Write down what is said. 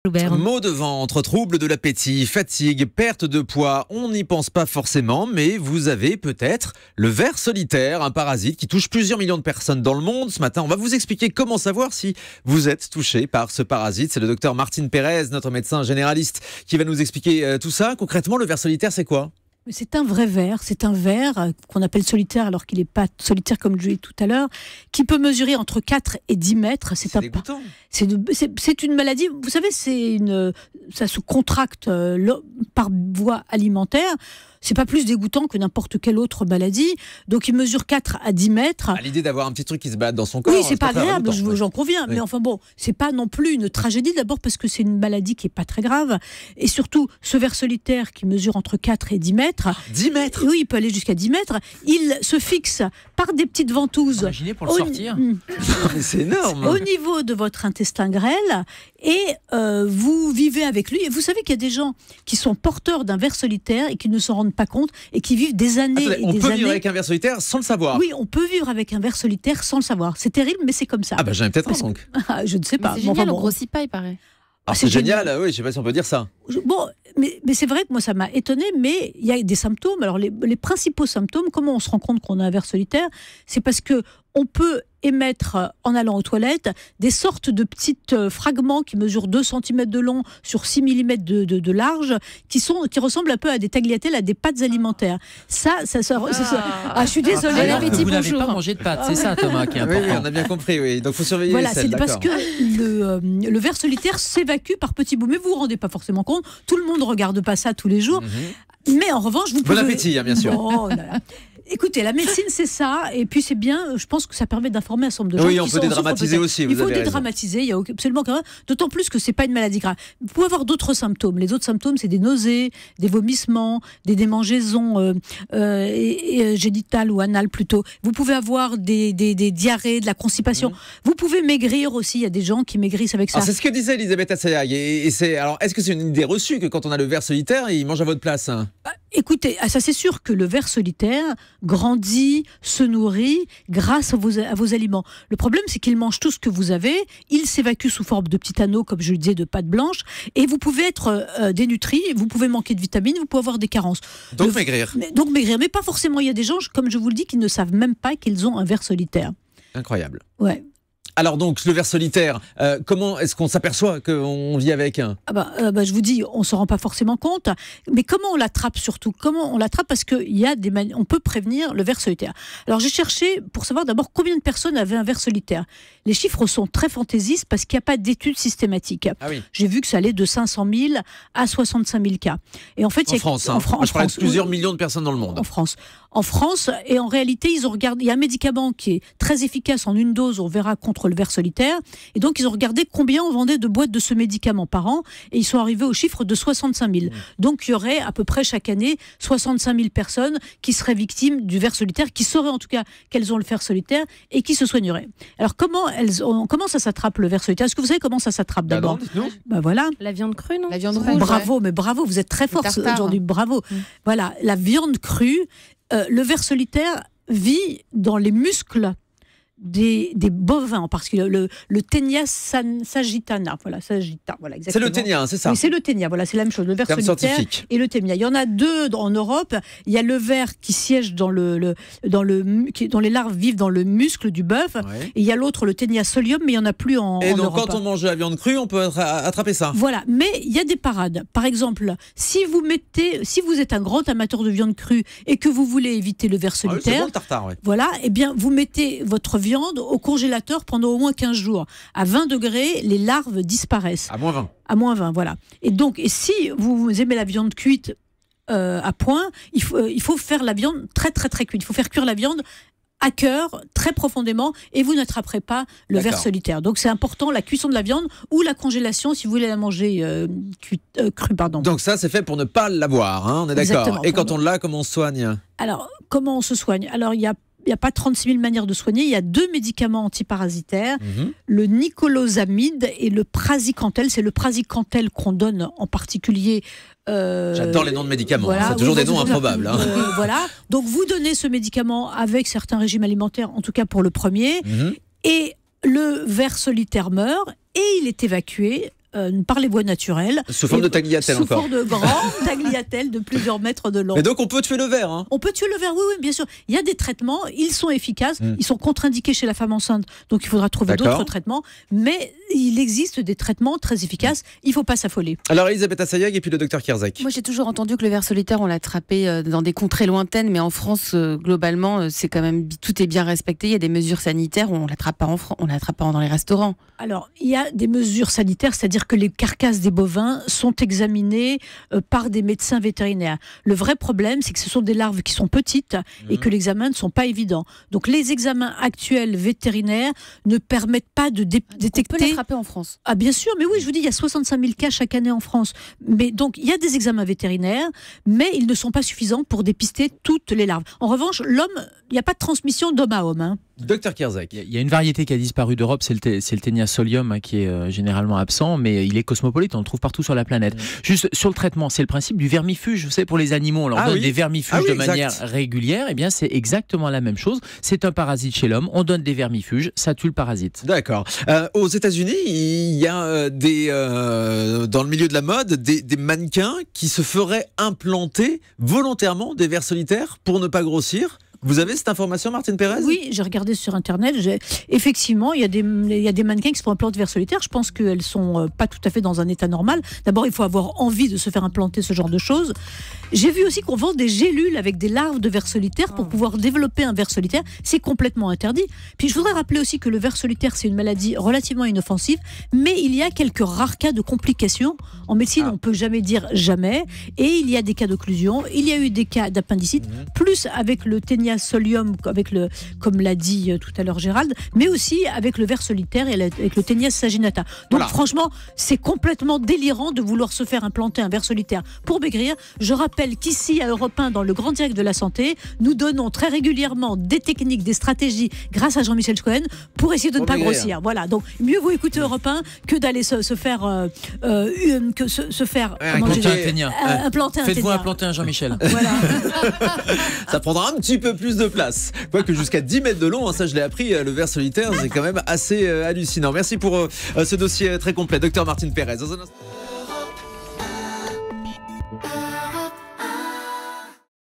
Maux de ventre, troubles de l'appétit, fatigue, perte de poids, on n'y pense pas forcément, mais vous avez peut-être le ver solitaire, un parasite qui touche plusieurs millions de personnes dans le monde. Ce matin, on va vous expliquer comment savoir si vous êtes touché par ce parasite. C'est le docteur Martine Pérez, notre médecin généraliste, qui va nous expliquer tout ça. Concrètement, le ver solitaire, c'est quoi ? C'est un vrai ver, c'est un ver qu'on appelle solitaire alors qu'il n'est pas solitaire comme je l'ai dit tout à l'heure, qui peut mesurer entre 4 et 10 mètres. C'est dégoûtant. C'est une maladie, vous savez, ça se contracte par voie alimentaire. C'est pas plus dégoûtant que n'importe quelle autre maladie. Donc il mesure 4 à 10 mètres. L'idée d'avoir un petit truc qui se balade dans son corps. Oui, c'est pas agréable, j'en conviens. Oui. Mais enfin bon, c'est pas non plus une tragédie, d'abord parce que c'est une maladie qui est pas très grave. Et surtout, ce ver solitaire qui mesure entre 4 et 10 mètres. 10 mètres ? Oui, il peut aller jusqu'à 10 mètres. Il se fixe par des petites ventouses. Imaginez pour le sortir. Mais c'est énorme. Au niveau de votre intestin grêle. Et vous vivez avec lui. Et vous savez qu'il y a des gens qui sont porteurs d'un ver solitaire et qui ne s'en rendent pas compte et qui vivent des années et des années. On peut vivre avec un ver solitaire sans le savoir. Oui, on peut vivre avec un ver solitaire sans le savoir. C'est terrible, mais c'est comme ça. Ah bah j'en ai peut-être un donc. Je ne sais pas. C'est génial, on grossit pas, il paraît. C'est génial, oui, je ne sais pas si on peut dire ça. Bon, mais c'est vrai que moi ça m'a étonné, mais il y a des symptômes. Alors les principaux symptômes, comment on se rend compte qu'on a un ver solitaire ? C'est parce que on peut émettre, en allant aux toilettes, des sortes de petits fragments qui mesurent 2 cm de long sur 6 mm de large, qui ressemblent un peu à des tagliatelles, à des pâtes alimentaires. Je suis désolée. Vous n'avez pas mangé de pâtes, c'est ça Thomas qui est important. Oui, on a bien compris, oui. Donc il faut surveiller voilà, les selles, c'est parce que le ver solitaire s'évacue par petits bouts. Mais vous ne vous rendez pas forcément compte, tout le monde ne regarde pas ça tous les jours. Mais en revanche, vous pouvez... Bon appétit, bien sûr. Oh là là. Écoutez, la médecine, c'est ça. Et puis, c'est bien, je pense que ça permet d'informer un certain nombre de gens. Oui, on peut dédramatiser aussi. Il faut dédramatiser, il n'y a absolument rien. D'autant plus que ce n'est pas une maladie grave. Vous pouvez avoir d'autres symptômes. Les autres symptômes, c'est des nausées, des vomissements, des démangeaisons génitales ou anales plutôt. Vous pouvez avoir des diarrhées, de la constipation. Vous pouvez maigrir aussi. Il y a des gens qui maigrissent avec ça. C'est ce que disait Elisabeth Assayag. Alors, est-ce que c'est une idée reçue que quand on a le ver solitaire, il mange à votre place ? Écoutez, ça c'est sûr que le ver solitaire grandit, se nourrit grâce à vos aliments. Le problème, c'est qu'il mange tout ce que vous avez, il s'évacue sous forme de petits anneaux, comme je le disais, de pâte blanche, et vous pouvez être dénutri, vous pouvez manquer de vitamines, vous pouvez avoir des carences. Donc maigrir. Donc maigrir, mais pas forcément. Il y a des gens, comme je vous le dis, qui ne savent même pas qu'ils ont un ver solitaire. Incroyable. Ouais. Alors donc, le ver solitaire, comment est-ce qu'on s'aperçoit qu'on vit avec ? Je vous dis, on ne se rend pas forcément compte. Mais comment on l'attrape surtout ? Comment on l'attrape ? Parce qu'on peut prévenir le ver solitaire. Alors j'ai cherché pour savoir d'abord combien de personnes avaient un ver solitaire. Les chiffres sont très fantaisistes parce qu'il n'y a pas d'études systématiques. Ah oui. J'ai vu que ça allait de 500 000 à 65 000 cas. Et en fait, en France, hein. Je parlais de plusieurs millions de personnes dans le monde. En France, et en réalité, ils ont regardé. Il y a un médicament qui est très efficace en une dose, on verra, contre le ver solitaire. Et donc, ils ont regardé combien on vendait de boîtes de ce médicament par an. Et ils sont arrivés au chiffre de 65 000. Donc, il y aurait à peu près chaque année 65 000 personnes qui seraient victimes du ver solitaire, qui sauraient en tout cas qu'elles ont le ver solitaire et qui se soigneraient. Alors, comment ça s'attrape le ver solitaire ? Est-ce que vous savez comment ça s'attrape d'abord ? Voilà. La viande crue, non ? La viande rouge. Bravo, mais bravo, vous êtes très forte aujourd'hui. Bravo. Voilà, la viande crue. Le ver solitaire vit dans les muscles des bovins, parce que le Taenia sagittana, voilà, exactement. C'est le Taenia, c'est ça ? Oui, c'est le Taenia, voilà, c'est la même chose, le ver solitaire scientifique. Et le Taenia. Il y en a 2 en Europe. Il y a le ver qui siège dans dont les larves vivent dans le muscle du bœuf, et il y a l'autre, le Taenia solium, mais il n'y en a plus en Europe. Et donc, quand on mange la viande crue, on peut attraper ça ? Voilà, mais il y a des parades. Par exemple, si vous êtes un grand amateur de viande crue et que vous voulez éviter le ver solitaire, c'est bon le tartare, ouais. Voilà, eh bien, vous mettez votre viande au congélateur pendant au moins 15 jours. À 20 degrés, les larves disparaissent. À moins 20. À moins 20, voilà. Et si vous aimez la viande cuite à point, il faut faire la viande très très très cuite. Il faut faire cuire la viande à cœur, très profondément, et vous n'attraperez pas le ver solitaire. Donc c'est important, la cuisson de la viande ou la congélation si vous voulez la manger crue. Donc ça, c'est fait pour ne pas l'avoir, hein, on est d'accord. Exactement. Et quand on l'a, comment on se soigne ? Alors, comment on se soigne ? Alors, il n'y a pas 36 000 manières de soigner. Il y a 2 médicaments antiparasitaires, le nicolosamide et le praziquantel. C'est le praziquantel qu'on donne en particulier. J'adore les noms de médicaments. Voilà, c'est toujours des noms improbables. Hein. Voilà. Donc vous donnez ce médicament avec certains régimes alimentaires, en tout cas pour le premier, et le ver solitaire meurt et il est évacué par les voies naturelles. Sous forme de tagliatelle Sous encore. forme de grandes tagliatelles de plusieurs mètres de long. Mais donc on peut tuer le ver. Hein. On peut tuer le ver, oui, bien sûr. Il y a des traitements, ils sont efficaces, ils sont contre-indiqués chez la femme enceinte, donc il faudra trouver d'autres traitements. Mais il existe des traitements très efficaces, il ne faut pas s'affoler. Alors Elisabeth Assayag et puis le docteur Kierzek. Moi j'ai toujours entendu que le ver solitaire on l'attrapait dans des contrées lointaines, mais en France globalement c'est quand même tout est bien respecté. Il y a des mesures sanitaires, on l'attrape pas on l'attrape pas dans les restaurants. Alors il y a des mesures sanitaires, c'est-à-dire que les carcasses des bovins sont examinées par des médecins vétérinaires. Le vrai problème, c'est que ce sont des larves qui sont petites et que les examens ne sont pas évidents. Donc les examens actuels vétérinaires ne permettent pas de détecter. On peut l'attraper en France. Ah bien sûr, mais oui, je vous dis, il y a 65 000 cas chaque année en France. Mais donc il y a des examens vétérinaires, mais ils ne sont pas suffisants pour dépister toutes les larves. En revanche, l'homme, il n'y a pas de transmission d'homme à homme. Hein. Docteur Kierzek. Il y a une variété qui a disparu d'Europe, c'est le Ténia solium qui est généralement absent, mais il est cosmopolite, on le trouve partout sur la planète. Juste sur le traitement, c'est le principe du vermifuge. Vous savez, pour les animaux, on leur donne des vermifuges de manière régulière. Eh bien, c'est exactement la même chose. C'est un parasite chez l'homme, on donne des vermifuges, ça tue le parasite. D'accord. Aux États-Unis, il y a dans le milieu de la mode des mannequins qui se feraient implanter volontairement des vers solitaires pour ne pas grossir. Vous avez cette information, Martine Pérez ? Oui, j'ai regardé sur Internet. Effectivement, il y a des mannequins qui se font implanter vers solitaire. Je pense qu'elles ne sont pas tout à fait dans un état normal. D'abord, il faut avoir envie de se faire implanter ce genre de choses. J'ai vu aussi qu'on vend des gélules avec des larves de vers solitaire pour pouvoir développer un ver solitaire. C'est complètement interdit. Puis je voudrais rappeler aussi que le ver solitaire, c'est une maladie relativement inoffensive, mais il y a quelques rares cas de complications. En médecine, on ne peut jamais dire jamais. Et il y a des cas d'occlusion, il y a eu des cas d'appendicite, plus avec le Ténia solium, comme l'a dit tout à l'heure Gérald, mais aussi avec le ver solitaire et avec le Ténia saginata. Donc franchement, c'est complètement délirant de vouloir se faire implanter un ver solitaire pour maigrir. Je rappelle qu'ici, à Europe 1, dans le Grand Direct de la Santé, nous donnons très régulièrement des techniques, des stratégies, grâce à Jean-Michel Cohen, pour essayer de ne pas grossir. Voilà, donc mieux vaut écouter Europe 1 que d'aller se faire implanter un Ténia. Faites-vous implanter un Jean-Michel. Voilà. Ça prendra un petit peu plus de place. Quoique jusqu'à 10 mètres de long, hein, ça je l'ai appris, le ver solitaire, c'est quand même assez hallucinant. Merci pour ce dossier très complet. Docteur Martine Pérez. Dans un instant...